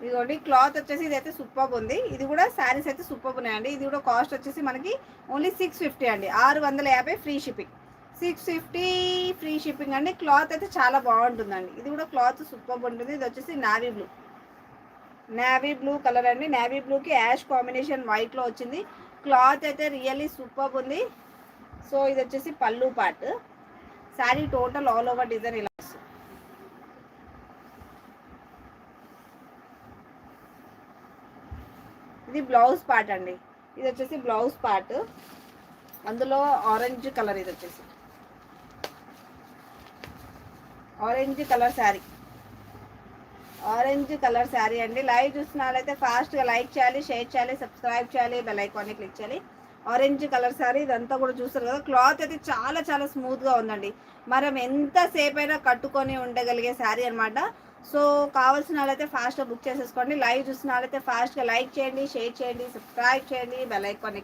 ఇదిగోండి క్లాత్ వచ్చేసి ఇదైతే సూపర్ ఉంది. ఇది కూడా శారీస్ అయితే సూపర్ ఉన్నాయండి. ఇది కూడా కాస్ట్ వచ్చేసి మనకి ఓన్లీ 650 అండి. 650 ఫ్రీ షిప్పింగ్. 650 ఫ్రీ షిప్పింగ్ అండి. క్లాత్ అయితే చాలా బాగుంటుందండి. ఇది కూడా క్లాత్ సూపర్ ఉంటుంది. ఇది వచ్చేసి నావీ బ్లూ కలర్ అండి. నావీ బ్లూకి యాష్ కాంబినేషన్ వైట్లో వచ్చింది. క్లాత్ అయితే రియల్లీ సూపర్ ఉంది. సో ఇది వచ్చేసి పళ్ళు part. Sari total all over design ఇలా వస్తుంది. ఇది బ్లౌజ్ పార్ట్ అండి. ఇది వచ్చేసి బ్లౌజ్ పార్ట్. అందులో ఆరెంజ్ కలర్, ఇది వచ్చేసి orange colour sari. Orange colour sari అండి. లైవ్ చూస్తున్నట్లయితే ఫాస్ట్గా లైక్ చేయాలి, షేర్ చేయాలి, సబ్స్క్రైబ్ చేయాలి, బెల్ ఐకాన్ని క్లిక్ చేయాలి. Orange colour sari. ఇదంతా కూడా చూస్తారు కదా, క్లాత్ అయితే చాలా చాలా స్మూత్గా ఉందండి. మనం ఎంతసేపు అయినా కట్టుకొని ఉండగలిగే శారీ అనమాట. సో కావాల్సిన వాళ్ళైతే ఫాస్ట్గా బుక్ చేసేసుకోండి. లైవ్ చూస్తున్న వాళ్ళైతే ఫాస్ట్గా లైక్ చేయండి, షేర్ చేయండి, సబ్స్క్రైబ్ చేయండి, బెల్ ఐకాన్ని